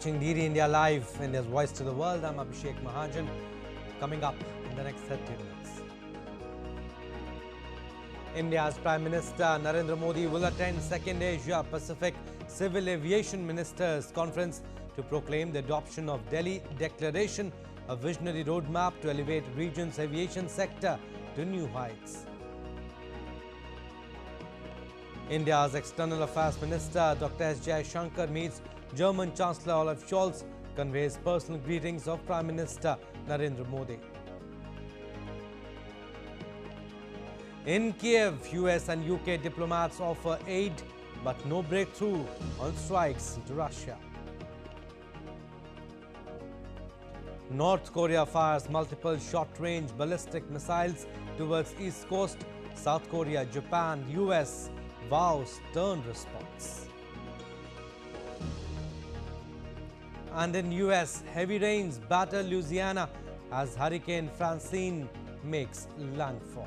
watching DD India Live, India's voice to the world. I'm Abhishek Mahajan. Coming up in the next 30 minutes. India's Prime Minister Narendra Modi will attend second Asia-Pacific Civil Aviation Ministers Conference to proclaim the adoption of Delhi Declaration, a visionary roadmap to elevate region's aviation sector to new heights. India's External Affairs Minister Dr. S. Jaishankar meets German Chancellor Olaf Scholz, conveys personal greetings of Prime Minister Narendra Modi. In Kiev, US and UK diplomats offer aid but no breakthrough on strikes to Russia. North Korea fires multiple short-range ballistic missiles towards East Coast. South Korea, Japan, US vows stern response. And in US, heavy rains batter Louisiana as Hurricane Francine makes landfall.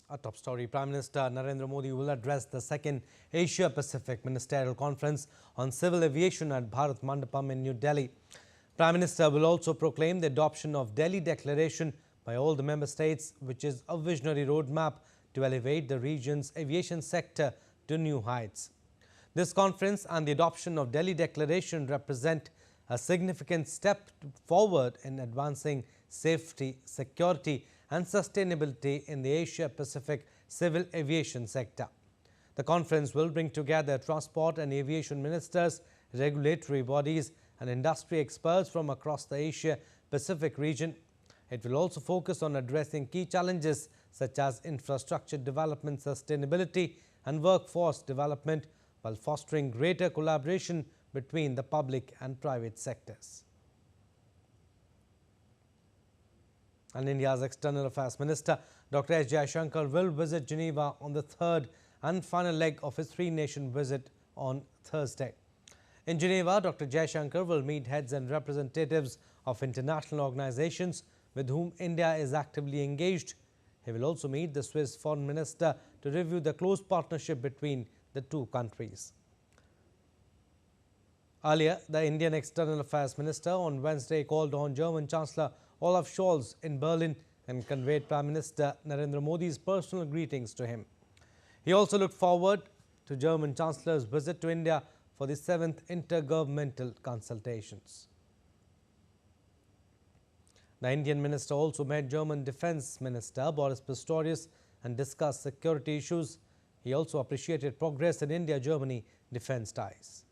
A top story: Prime Minister Narendra Modi will address the second Asia-Pacific Ministerial Conference on Civil Aviation at Bharat Mandapam in New Delhi. Prime Minister will also proclaim the adoption of Delhi Declaration by all the member states, which is a visionary roadmap to elevate the region's aviation sector to new heights. This conference and the adoption of Delhi Declaration represent a significant step forward in advancing safety, security and sustainability in the Asia-Pacific civil aviation sector. The conference will bring together transport and aviation ministers, regulatory bodies and industry experts from across the Asia-Pacific region. It will also focus on addressing key challenges such as infrastructure development, sustainability and workforce development, while fostering greater collaboration between the public and private sectors. And India's External Affairs Minister Dr. S. Jaishankar will visit Geneva on the third and final leg of his three-nation visit on Thursday. In Geneva, Dr. Jaishankar will meet heads and representatives of international organizations with whom India is actively engaged. He will also meet the Swiss Foreign Minister to review the close partnership between the two countries. Earlier, the Indian External Affairs Minister on Wednesday called on German Chancellor Olaf Scholz in Berlin and conveyed Prime Minister Narendra Modi's personal greetings to him. He also looked forward to German Chancellor's visit to India for the 7th intergovernmental consultations. The Indian minister also met German Defence Minister Boris Pistorius and discussed security issues. He also appreciated progress in India-Germany defence ties.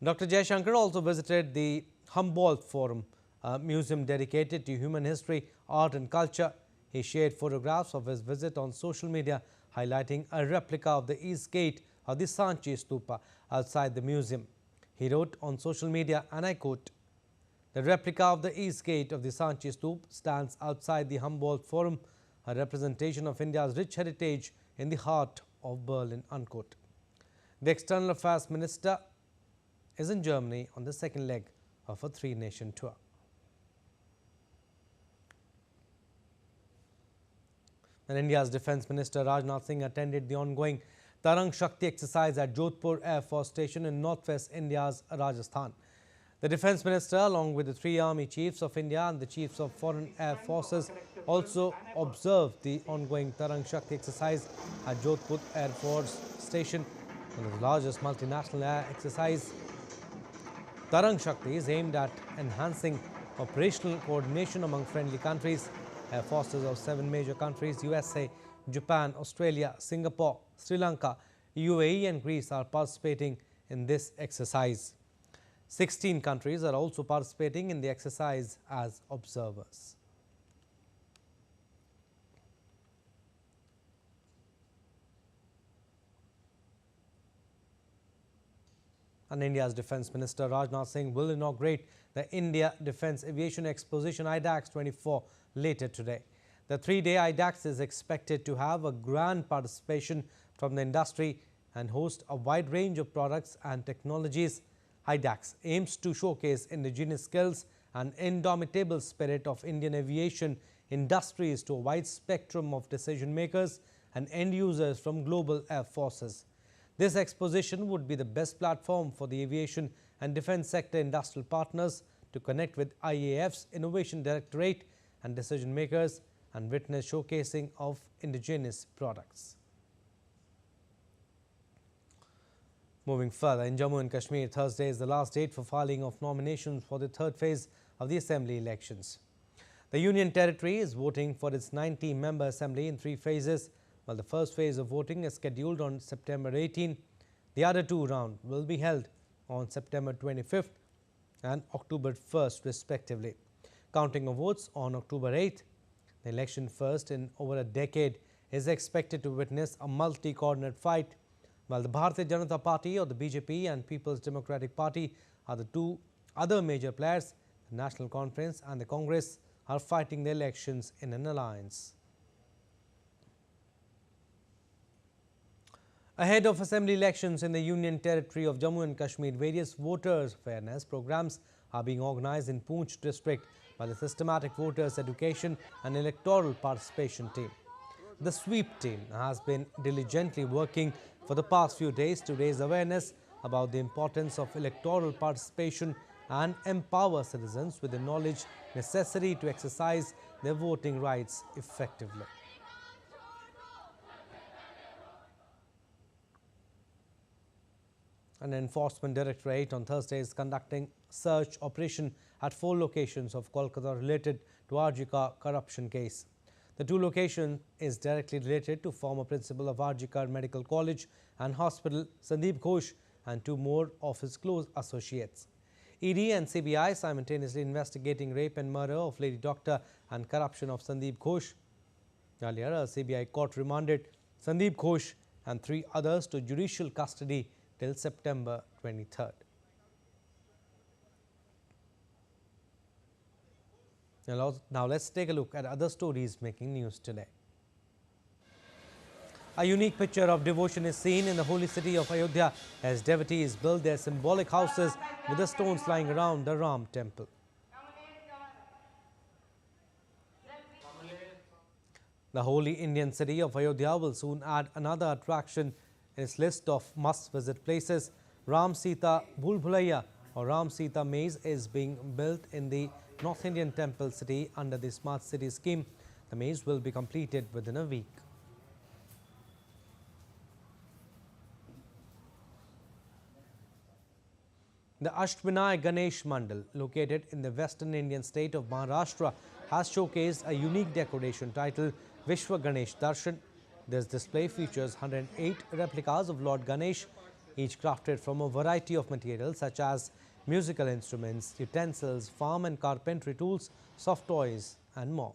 Dr. Jaishankar also visited the Humboldt Forum, a museum dedicated to human history, art and culture. He shared photographs of his visit on social media, highlighting a replica of the east gate of the Sanchi Stupa outside the museum. He wrote on social media, and I quote, "The replica of the east gate of the Sanchi Stupa stands outside the Humboldt Forum, a representation of India's rich heritage in the heart of Berlin," unquote. The External Affairs Minister is in Germany on the second leg of a three-nation tour. And India's Defence Minister Rajnath Singh attended the ongoing Tarang Shki exercise at Jodhpur Air Force Station in northwest India's Rajasthan. The Defence Minister, along with the three army chiefs of India and the chiefs of foreign air forces, also observed the ongoing Tarang Shki exercise at Jodhpur Air Force Station, one of the largest multinational air exercise. Tarang Shki is aimed at enhancing operational coordination among friendly countries. Air forces of 7 major countries, USA, Japan, Australia, Singapore, Sri Lanka, UAE and Greece are participating in this exercise. 16 countries are also participating in the exercise as observers. And India's Defence Minister Rajnath Singh will inaugurate the India Defence Aviation Exposition IDAX 24 later today. The 3-day IDAX is expected to have a grand participation from the industry and host a wide range of products and technologies. IDAX aims to showcase indigenous skills and indomitable spirit of Indian aviation industries to a wide spectrum of decision makers and end users from global air forces. This exposition would be the best platform for the aviation and defence sector industrial partners to connect with IAF's Innovation Directorate and decision makers and witness showcasing of indigenous products. Moving further, in Jammu and Kashmir, Thursday is the last date for filing of nominations for the third phase of the assembly elections. The Union Territory is voting for its 90-member assembly in 3 phases, while the first phase of voting is scheduled on September 18. The other 2 rounds will be held on September 25th and October 1st respectively. Counting of votes on October 8th, the election first in over a decade is expected to witness a multi-coordinate fight, while the Bharatiya Janata Party or the BJP and People's Democratic Party are the 2 other major players. The National Conference and the Congress are fighting the elections in an alliance. Ahead of assembly elections in the Union Territory of Jammu and Kashmir, various voters' fairness programs are being organized in Poonch district by the Systematic Voters Education and Electoral Participation Team. The sweep team has been diligently working for the past few days to raise awareness about the importance of electoral participation and empower citizens with the knowledge necessary to exercise their voting rights effectively. An enforcement directorate on Thursday is conducting search operation at 4 locations of Kolkata related to Arjika corruption case. The 2 locations is directly related to former principal of Arjika Medical College and Hospital, Sandeep Ghosh, and 2 more of his close associates. ED and CBI simultaneously investigating rape and murder of lady doctor and corruption of Sandeep Ghosh. Earlier, a CBI court remanded Sandeep Ghosh and 3 others to judicial custody till September 23rd. Now let's take a look at other stories making news today. A unique picture of devotion is seen in the holy city of Ayodhya as devotees build their symbolic houses with the stones lying around the Ram temple. The holy Indian city of Ayodhya will soon add another attraction in its list of must-visit places. Ram Sita Bhul Bhulaiya or Ram Sita Maze is being built in the North Indian temple city under the Smart City scheme. The maze will be completed within a week. The Ashtvinay Ganesh Mandal, located in the western Indian state of Maharashtra, has showcased a unique decoration titled Vishwa Ganesh Darshan. This display features 108 replicas of Lord Ganesh, each crafted from a variety of materials such as musical instruments, utensils, farm and carpentry tools, soft toys, and more.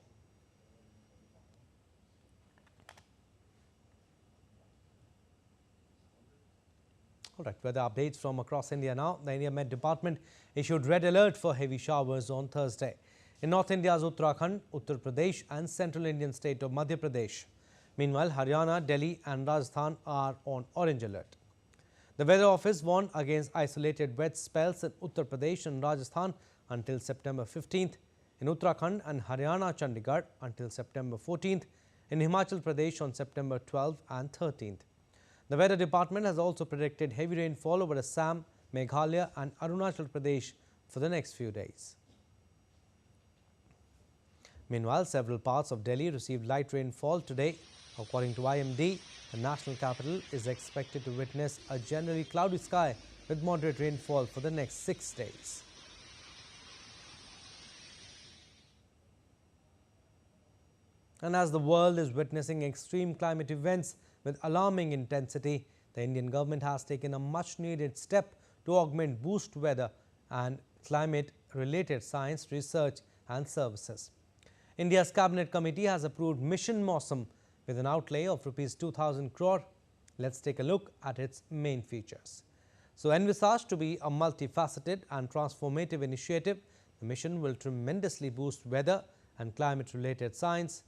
All right, weather updates from across India now. The India Met Department issued red alert for heavy showers on Thursday in North India's Uttarakhand, Uttar Pradesh, and central Indian state of Madhya Pradesh. Meanwhile, Haryana, Delhi, and Rajasthan are on orange alert. The Weather Office warned against isolated wet spells in Uttar Pradesh and Rajasthan until September 15th, in Uttarakhand and Haryana, Chandigarh until September 14th, in Himachal Pradesh on September 12th and 13th. The Weather Department has also predicted heavy rainfall over Assam, Meghalaya and Arunachal Pradesh for the next few days. Meanwhile, several parts of Delhi received light rainfall today. According to IMD, the national capital is expected to witness a generally cloudy sky with moderate rainfall for the next 6 days. And as the world is witnessing extreme climate events with alarming intensity, the Indian government has taken a much-needed step to augment boost weather and climate-related science, research and services. India's Cabinet Committee has approved Mission MOSUM with an outlay of Rs 2,000 crore. Let's take a look at its main features. So, envisaged to be a multifaceted and transformative initiative, The mission will tremendously boost weather and climate-related science.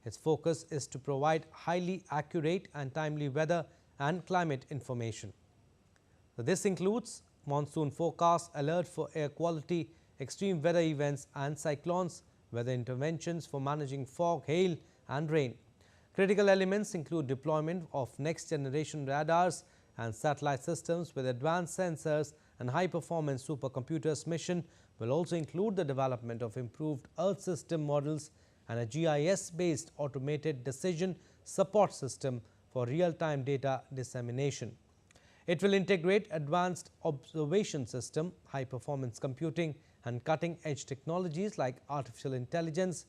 Its focus is to provide highly accurate and timely weather and climate information. This includes monsoon forecasts, alert for air quality, extreme weather events and cyclones, weather interventions for managing fog, hail and rain. Critical elements include deployment of next-generation radars and satellite systems with advanced sensors and high-performance supercomputers. Mission will also include the development of improved Earth system models and a GIS-based automated decision support system for real-time data dissemination. It will integrate advanced observation system, high-performance computing and cutting-edge technologies like artificial intelligence.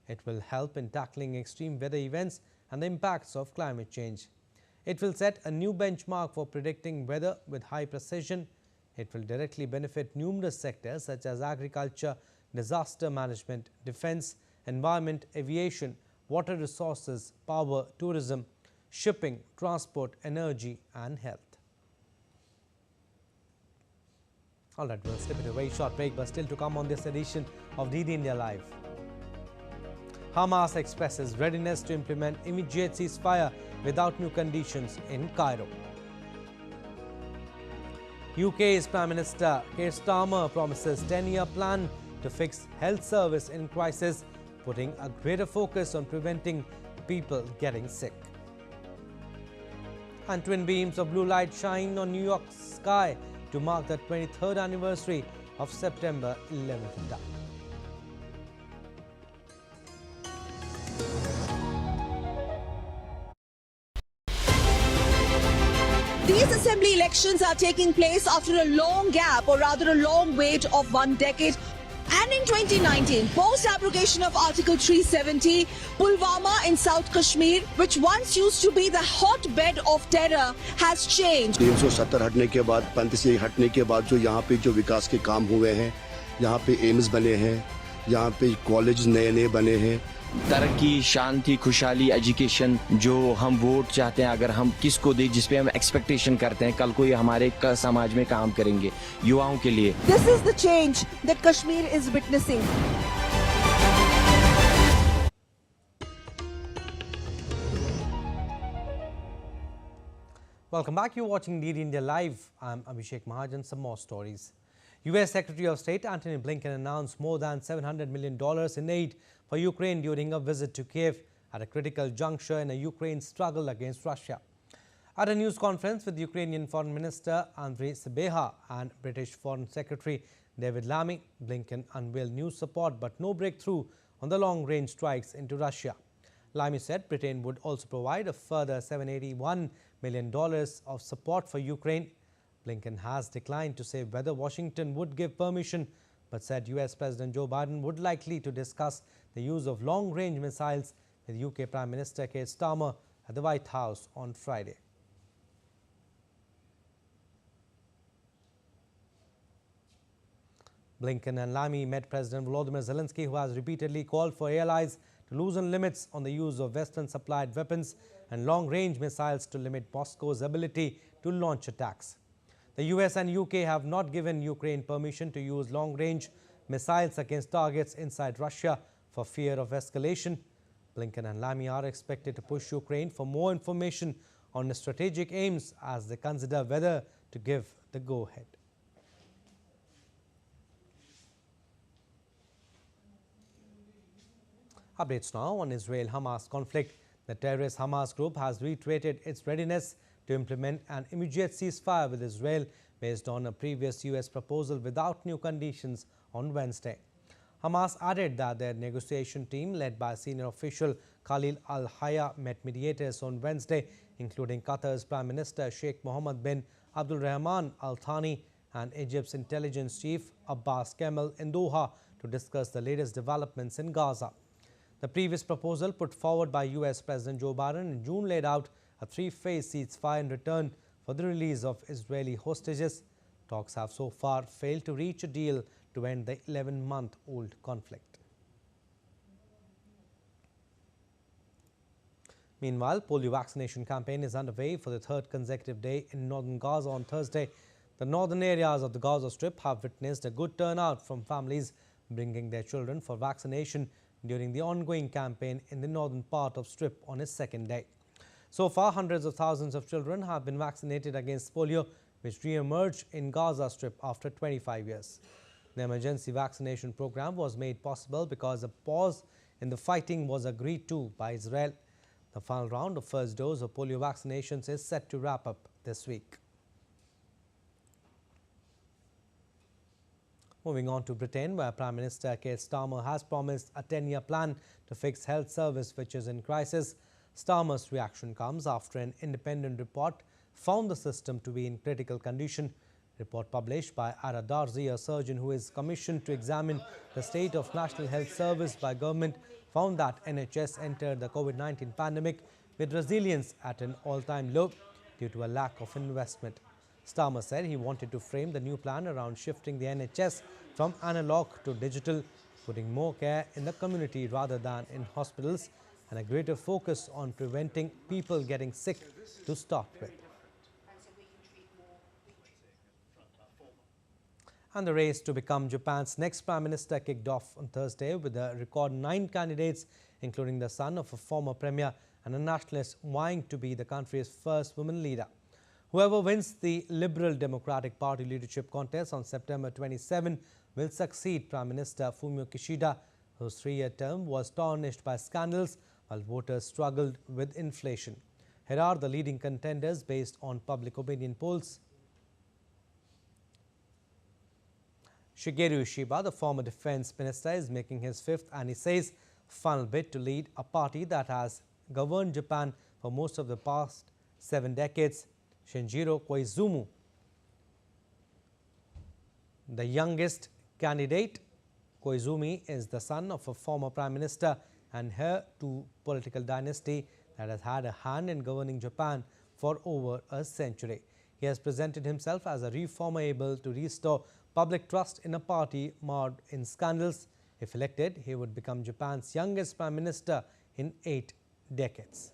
It will help in tackling extreme weather events and the impacts of climate change. It will set a new benchmark for predicting weather with high precision. It will directly benefit numerous sectors such as agriculture, disaster management, defense, environment, aviation, water resources, power, tourism, shipping, transport, energy and health. All right, we'll slip it a very short break, but still to come on this edition of DD India Live. Hamas expresses readiness to implement immediate ceasefire without new conditions in Cairo. UK's Prime Minister Keir Starmer promises 10-year plan to fix health service in crisis, putting a greater focus on preventing people getting sick. And twin beams of blue light shine on New York's sky to mark the 23rd anniversary of September 11th attack. These assembly elections are taking place after a long gap, or rather a long wait of 1 decade. And in 2019, post-abrogation of Article 370, Pulwama in South Kashmir, which once used to be the hotbed of terror, has changed. 370 हटने के बाद 35 हटने के बाद जो यहाँ पे जो विकास के काम हुए हैं, यहाँ पे एम्स बने हैं, यहाँ पे कॉलेज नए-नए बने हैं. तरक्की, शांति, खुशहाली, एजुकेशन जो हम वोट चाहते हैं, अगर हम किसको दें जिस पे हम एक्सपेक्टेशन करते हैं, कल को ये हमारे समाज में काम करेंगे युवाओं के लिए. This is the change that Kashmir is witnessing. Welcome back. You're watching DD India Live. I'm Abhishek Mahajan. Some more stories. U.S. Secretary of State Antony Blinken announced more than $700 million in aid for Ukraine during a visit to Kiev at a critical juncture in a Ukraine struggle against Russia. At a news conference with Ukrainian Foreign Minister Andriy Sybiha and British Foreign Secretary David Lammy, Blinken unveiled new support but no breakthrough on the long-range strikes into Russia. Lammy said Britain would also provide a further $781 million of support for Ukraine. Blinken has declined to say whether Washington would give permission, but said US President Joe Biden would likely to discuss the use of long-range missiles with UK Prime Minister Keir Starmer at the White House on Friday. Blinken and Lammy met President Volodymyr Zelensky, who has repeatedly called for allies to loosen limits on the use of Western-supplied weapons and long-range missiles to limit Moscow's ability to launch attacks. The US and UK have not given Ukraine permission to use long-range missiles against targets inside Russia for fear of escalation. Blinken and Lammy are expected to push Ukraine for more information on the strategic aims as they consider whether to give the go-ahead. Updates now on Israel-Hamas conflict. The terrorist Hamas group has reiterated its readiness to implement an immediate ceasefire with Israel based on a previous US proposal without new conditions on Wednesday. Hamas added that their negotiation team, led by senior official Khalil al-Hayya, met mediators on Wednesday, including Qatar's Prime Minister Sheikh Mohammed bin Abdul Rahman Al Thani and Egypt's intelligence chief Abbas Kamel in Doha to discuss the latest developments in Gaza. The previous proposal put forward by US President Joe Biden in June laid out a three-phase ceasefire in return for the release of Israeli hostages. Talks have so far failed to reach a deal to end the 11-month-old conflict. Meanwhile, polio vaccination campaign is underway for the third consecutive day in northern Gaza on Thursday. The northern areas of the Gaza Strip have witnessed a good turnout from families bringing their children for vaccination during the ongoing campaign in the northern part of Strip on its second day. So far, hundreds of thousands of children have been vaccinated against polio, which re-emerged in Gaza Strip after 25 years. The emergency vaccination program was made possible because a pause in the fighting was agreed to by Israel. The final round of first dose of polio vaccinations is set to wrap up this week. Moving on to Britain, where Prime Minister Keir Starmer has promised a 10-year plan to fix health service which is in crisis. Starmer's reaction comes after an independent report found the system to be in critical condition. Report published by Ara Darzi, a surgeon who is commissioned to examine the state of National Health Service by government, found that NHS entered the COVID-19 pandemic with resilience at an all-time low due to a lack of investment. Starmer said he wanted to frame the new plan around shifting the NHS from analog to digital, putting more care in the community rather than in hospitals, and a greater focus on preventing people getting sick to start with. And the race to become Japan's next Prime Minister kicked off on Thursday with a record 9 candidates, including the son of a former premier and a nationalist, vying to be the country's first woman leader. Whoever wins the Liberal Democratic Party leadership contest on September 27 will succeed Prime Minister Fumio Kishida, whose 3-year term was tarnished by scandals while voters struggled with inflation. Here are the leading contenders based on public opinion polls. Shigeru Ishiba, the former defense minister, is making his 5th and he says final bid to lead a party that has governed Japan for most of the past 7 decades. Shinjiro Koizumi, the youngest candidate. Koizumi is the son of a former prime minister and heir to political dynasty that has had a hand in governing Japan for over a century. He has presented himself as a reformer able to restore public trust in a party marred in scandals. If elected, he would become Japan's youngest prime minister in 8 decades.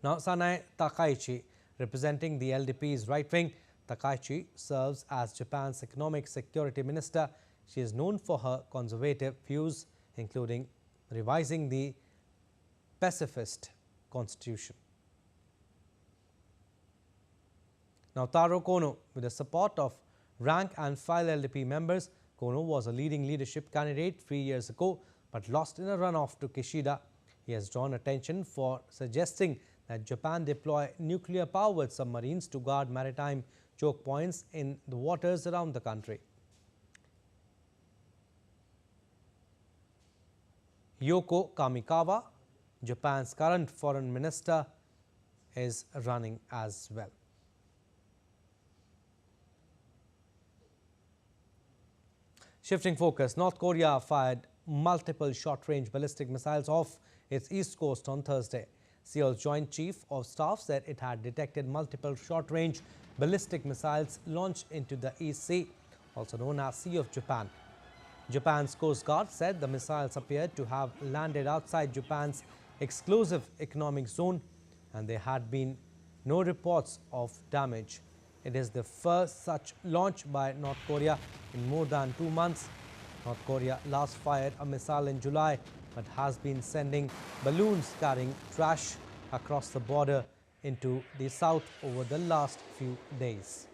Now, Sanae Takaichi, representing the LDP's right wing. Takaichi serves as Japan's economic security minister. She is known for her conservative views, including revising the pacifist constitution. Now, Taro Kono, with the support of rank and file LDP members, Kono was a leading leadership candidate 3 years ago, but lost in a runoff to Kishida. He has drawn attention for suggesting that Japan deploy nuclear-powered submarines to guard maritime choke points in the waters around the country. Yoko Kamikawa, Japan's current foreign minister, is running as well. Shifting focus, North Korea fired multiple short-range ballistic missiles off its east coast on Thursday. Seoul's Joint Chief of Staff said it had detected multiple short-range ballistic missiles launched into the East Sea, also known as Sea of Japan. Japan's Coast Guard said the missiles appeared to have landed outside Japan's exclusive economic zone, and there had been no reports of damage. It is the first such launch by North Korea in more than 2 months. North Korea last fired a missile in July, but has been sending balloons carrying trash across the border into the south over the last few days.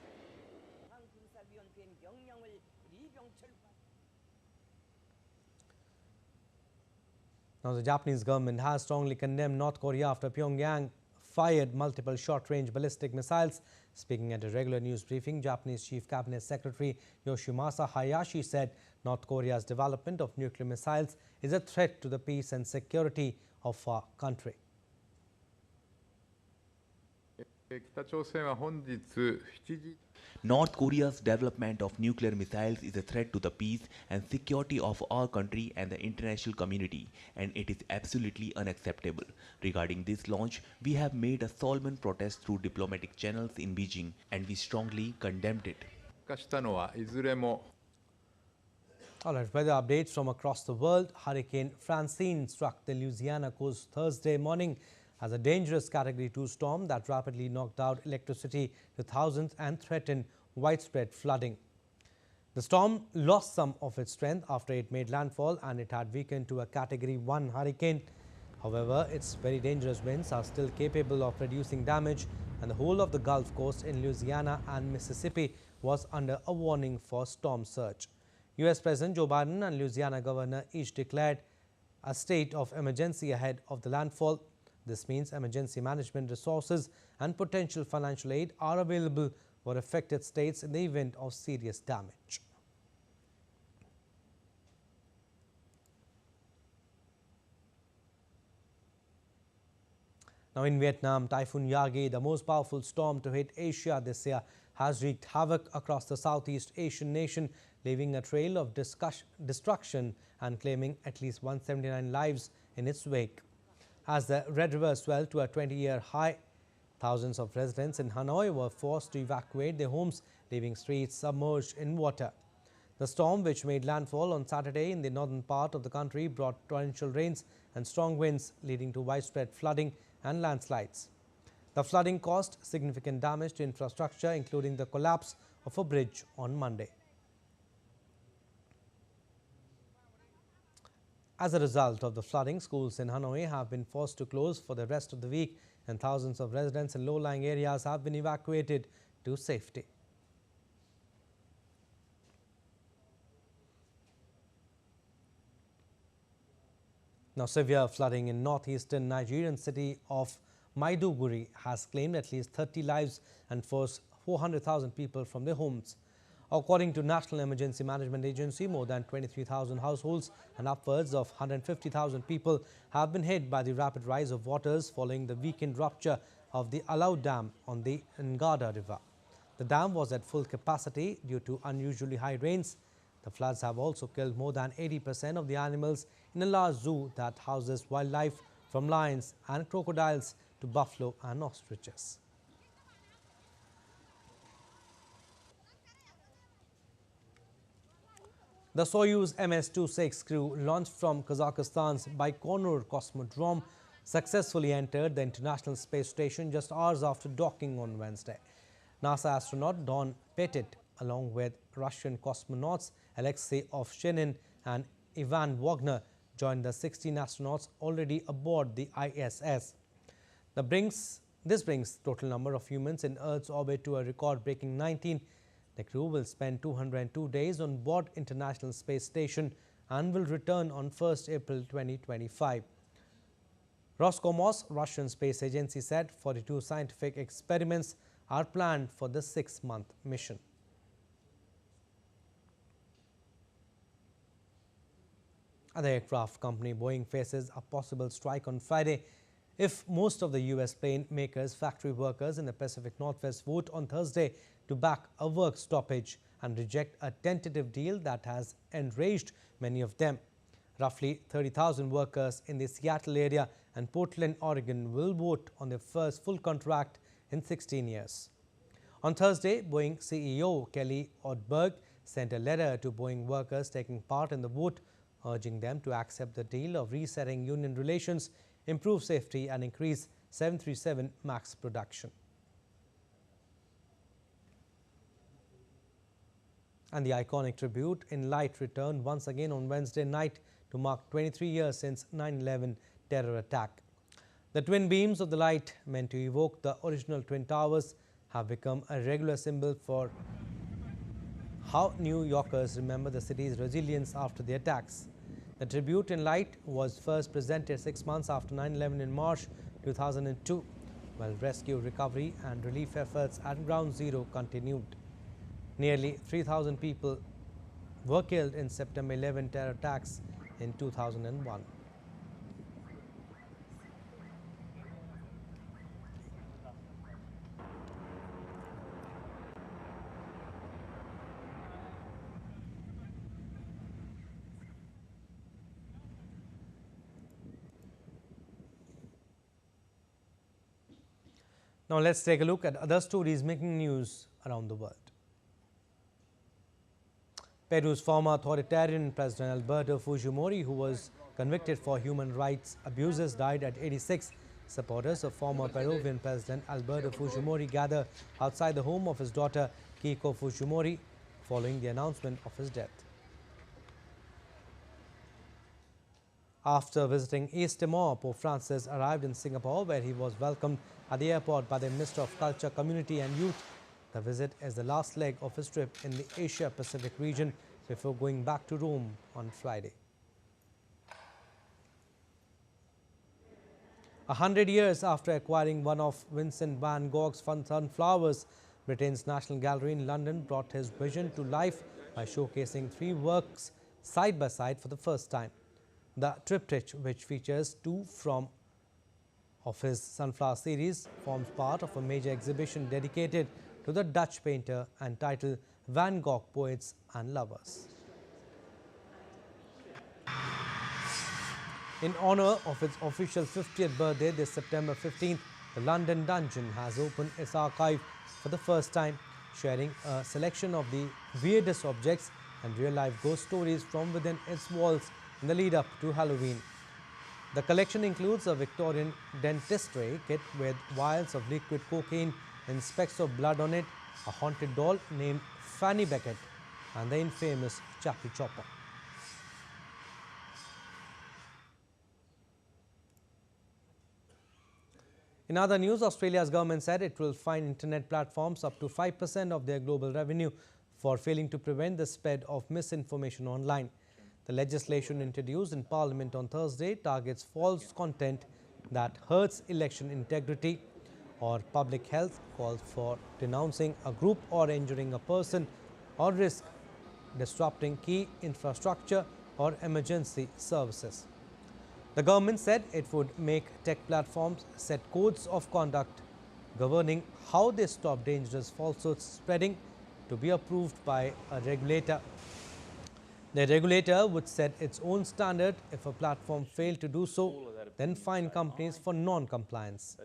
Now, the Japanese government has strongly condemned North Korea after Pyongyang fired multiple short-range ballistic missiles. Speaking at a regular news briefing, Japanese Chief Cabinet Secretary Yoshimasa Hayashi said North Korea's development of nuclear missiles is a threat to the peace and security of our country. North Korea's development of nuclear missiles is a threat to the peace and security of our country and the international community, and it is absolutely unacceptable. Regarding this launch, we have made a solemn protest through diplomatic channels in Beijing, and we strongly condemned it. All right, weather updates from across the world. Hurricane Francine struck the Louisiana coast Thursday morning as a dangerous Category 2 storm that rapidly knocked out electricity to thousands and threatened widespread flooding. The storm lost some of its strength after it made landfall and it had weakened to a Category 1 hurricane. However, its very dangerous winds are still capable of producing damage, and the whole of the Gulf Coast in Louisiana and Mississippi was under a warning for storm surge. US President Joe Biden and Louisiana Governor each declared a state of emergency ahead of the landfall. This means emergency management resources and potential financial aid are available for affected states in the event of serious damage. Now in Vietnam, Typhoon Yagi, the most powerful storm to hit Asia this year, has wreaked havoc across the Southeast Asian nation, leaving a trail of destruction and claiming at least 179 lives in its wake. As the Red River swelled to a 20-year high, thousands of residents in Hanoi were forced to evacuate their homes, leaving streets submerged in water. The storm, which made landfall on Saturday in the northern part of the country, brought torrential rains and strong winds, leading to widespread flooding and landslides. The flooding caused significant damage to infrastructure, including the collapse of a bridge on Monday. As a result of the flooding, schools in Hanoi have been forced to close for the rest of the week, and thousands of residents in low-lying areas have been evacuated to safety. Now, severe flooding in northeastern Nigerian city of Maiduguri has claimed at least 30 lives and forced 400,000 people from their homes. According to National Emergency Management Agency, more than 23,000 households and upwards of 150,000 people have been hit by the rapid rise of waters following the weekend rupture of the Alau Dam on the Ngada River. The dam was at full capacity due to unusually high rains. The floods have also killed more than 80% of the animals in a large zoo that houses wildlife from lions and crocodiles to buffalo and ostriches. The Soyuz MS-26 crew, launched from Kazakhstan's Baikonur Cosmodrome, successfully entered the International Space Station just hours after docking on Wednesday. NASA astronaut Don Pettit, along with Russian cosmonauts Alexei Ovshenin and Ivan Wagner, joined the 16 astronauts already aboard the ISS. This brings total number of humans in Earth's orbit to a record-breaking 19. The crew will spend 202 days on board International Space Station and will return on 1st April 2025. Roscosmos, Russian space agency, said 42 scientific experiments are planned for the 6-month mission. The aircraft company Boeing faces a possible strike on Friday if most of the U.S. plane makers' factory workers in the Pacific Northwest vote on Thursday to back a work stoppage and reject a tentative deal that has enraged many of them. Roughly 30,000 workers in the Seattle area and Portland, Oregon will vote on their first full contract in 16 years. On Thursday, Boeing CEO Kelly Ortberg sent a letter to Boeing workers taking part in the vote, urging them to accept the deal of resetting union relations, improve safety and increase 737 MAX production. And the iconic tribute in light returned once again on Wednesday night to mark 23 years since 9/11 terror attack. The twin beams of the light, meant to evoke the original Twin Towers, have become a regular symbol for how New Yorkers remember the city's resilience after the attacks. The tribute in light was first presented 6 months after 9/11 in March 2002, while rescue, recovery and relief efforts at Ground Zero continued. Nearly 3,000 people were killed in September 11 terror attacks in 2001. Now let's take a look at other stories making news around the world. Peru's former authoritarian President Alberto Fujimori, who was convicted for human rights abuses, died at 86. Supporters of former Peruvian President Alberto Fujimori gather outside the home of his daughter Keiko Fujimori following the announcement of his death. After visiting East Timor, Pope Francis arrived in Singapore, where he was welcomed at the airport by the Minister of Culture, Community and Youth. The visit is the last leg of his trip in the Asia-Pacific region before going back to Rome on Friday. 100 years after acquiring one of Vincent van Gogh's sunflowers, Britain's National Gallery in London brought his vision to life by showcasing 3 works side by side for the first time. The triptych, which features 2 of his sunflower series, forms part of a major exhibition dedicated to the Dutch painter and titled Van Gogh Poets and Lovers. In honor of its official 50th birthday this September 15th, the London Dungeon has opened its archive for the first time, sharing a selection of the weirdest objects and real-life ghost stories from within its walls in the lead-up to Halloween. The collection includes a Victorian dentistry kit with vials of liquid cocaine and specks of blood on it, a haunted doll named Fanny Beckett, and the infamous Jackie Chopper. In other news, Australia's government said it will fine internet platforms up to 5% of their global revenue for failing to prevent the spread of misinformation online. The legislation introduced in Parliament on Thursday targets false content that hurts election integrity or public health, calls for denouncing a group or injuring a person, or risk disrupting key infrastructure or emergency services. The government said it would make tech platforms set codes of conduct governing how they stop dangerous falsehoods spreading to be approved by a regulator. The regulator would set its own standard if a platform failed to do so, then fine companies for non-compliance.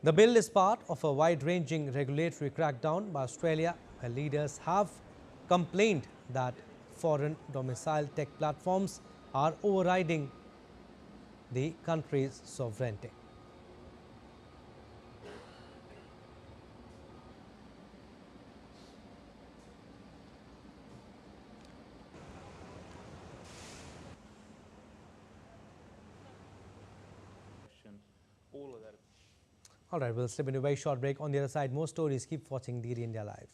The bill is part of a wide-ranging regulatory crackdown by Australia, where leaders have complained that foreign domiciled tech platforms are overriding the country's sovereignty. All right, we'll slip into a very short break. On the other side, more stories. Keep watching DD India Live.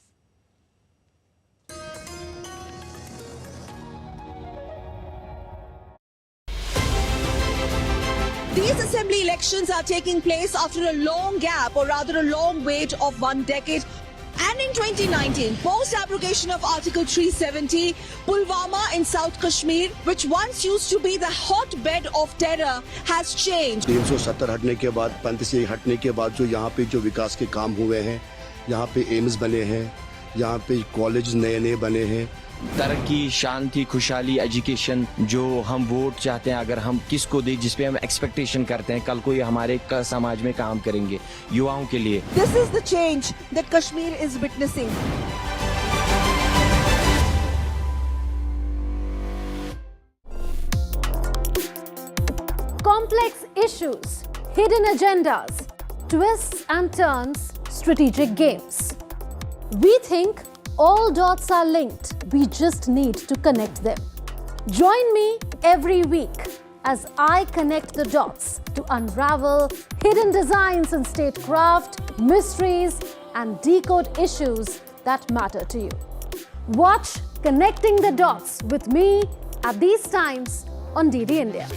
These assembly elections are taking place after a long gap, or rather a long wait of 1 decade. And in 2019, post-abrogation of Article 370, Pulwama in South Kashmir, which once used to be the hotbed of terror, has changed. 370 हटने के बाद, 35 हटने के बाद जो यहाँ पे जो विकास के काम हुए हैं, यहाँ पे एम्स बने हैं, यहाँ पे कॉलेज नए बने हैं। तरक्की, शांति, खुशहाली, एजुकेशन जो हम वोट चाहते हैं, अगर हम किसको दें, जिस पे हम एक्सपेक्टेशन करते हैं कल को ये हमारे समाज में काम करेंगे युवाओं के लिए। This is the change that Kashmir is witnessing. Complex issues, hidden agendas, twists and turns, strategic games. We think all dots are linked. We just need to connect them. Join me every week as I connect the dots to unravel hidden designs in statecraft, mysteries, and decode issues that matter to you. Watch Connecting the Dots with me at these times on DD India.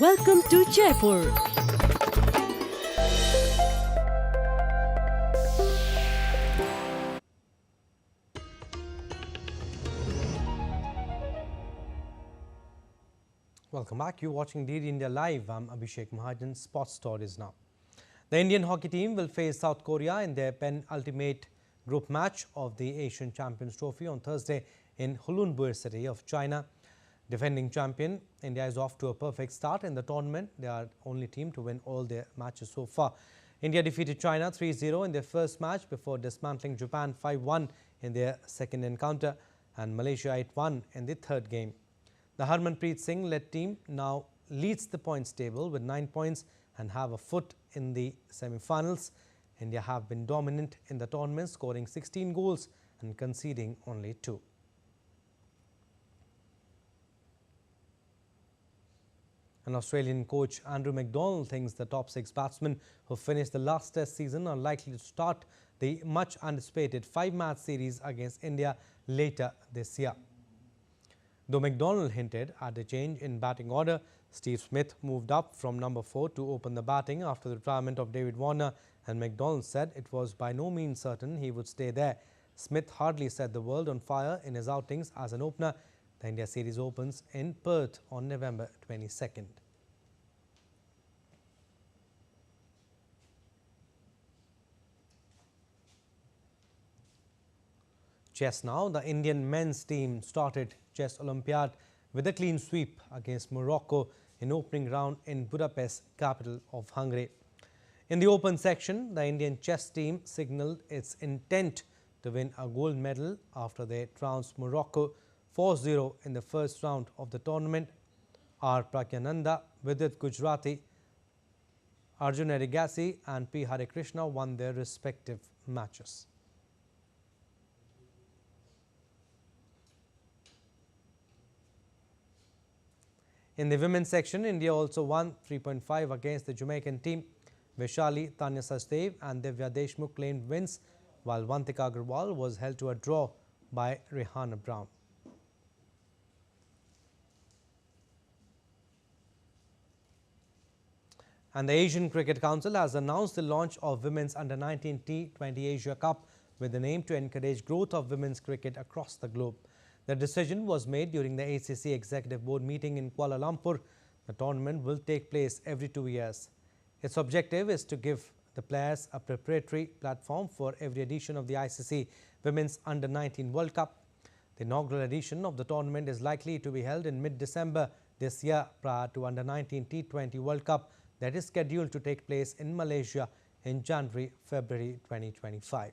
Welcome to Jaipur. Welcome back. You're watching DD India Live. I'm Abhishek Mahajan. Sports stories now. The Indian hockey team will face South Korea in their penultimate group match of the Asian Champions Trophy on Thursday in Hulunbuir city of China. Defending champion, India is off to a perfect start in the tournament. They are the only team to win all their matches so far. India defeated China 3-0 in their first match before dismantling Japan 5-1 in their second encounter and Malaysia 8-1 in the third game. The Harmanpreet Singh-led team now leads the points table with 9 points and have a foot in the semi-finals. India have been dominant in the tournament, scoring 16 goals and conceding only 2. An Australian coach, Andrew McDonald, thinks the top 6 batsmen who finished the last Test season are likely to start the much-anticipated 5-match series against India later this year. Though McDonald hinted at a change in batting order, Steve Smith moved up from number 4 to open the batting after the retirement of David Warner, and McDonald said it was by no means certain he would stay there. Smith hardly set the world on fire in his outings as an opener. The India series opens in Perth on November 22nd. Chess now. The Indian men's team started Chess Olympiad with a clean sweep against Morocco in opening round in Budapest, capital of Hungary. In the open section, the Indian chess team signalled its intent to win a gold medal after they trounced Morocco 4-0 in the first round of the tournament. R. Pragyananda, Vidit Gujrati, Arjun Erigasi and P. Hare Krishna won their respective matches. In the women's section, India also won 3.5 against the Jamaican team. Vaishali, Tanya Sachdev and Divya Deshmukh claimed wins, while Vantika Agarwal was held to a draw by Rihanna Brown. And the Asian Cricket Council has announced the launch of Women's Under-19 T20 Asia Cup with an aim to encourage growth of women's cricket across the globe. The decision was made during the ACC Executive Board meeting in Kuala Lumpur. The tournament will take place every 2 years. Its objective is to give the players a preparatory platform for every edition of the ICC Women's Under-19 World Cup. The inaugural edition of the tournament is likely to be held in mid-December this year prior to Under-19 T20 World Cup that is scheduled to take place in Malaysia in January-February 2025.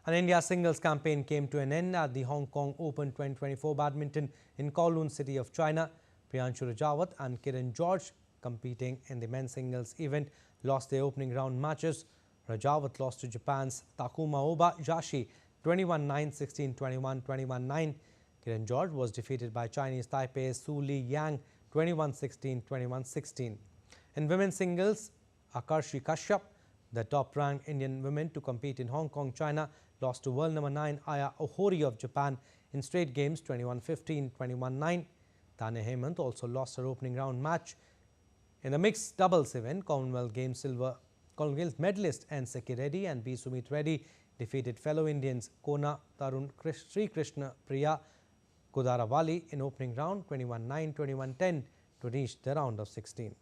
An India singles campaign came to an end at the Hong Kong Open 2024 Badminton in Kowloon city of China. Priyanshu Rajawat and Kiran George, competing in the men's singles event, lost their opening round matches. Rajawat lost to Japan's Takuma Obayashi 21-9, 16-21, 21-9. Kiran George was defeated by Chinese Taipei's Su Li Yang 21-16, 21-16. In women's singles, Akarshi Kashyap, the top-ranked Indian women to compete in Hong Kong, China, lost to world number 9 Aya Ohori of Japan in straight games 21-15, 21-9. Tanya Hemant also lost her opening round match. In the mixed doubles event, Commonwealth Games medalist N. Seki Reddy and B. Sumit Reddy defeated fellow Indians Kona Tarun Sri Krishna Priya Kudaravali in opening round 21-9, 21-10 to reach the round of 16.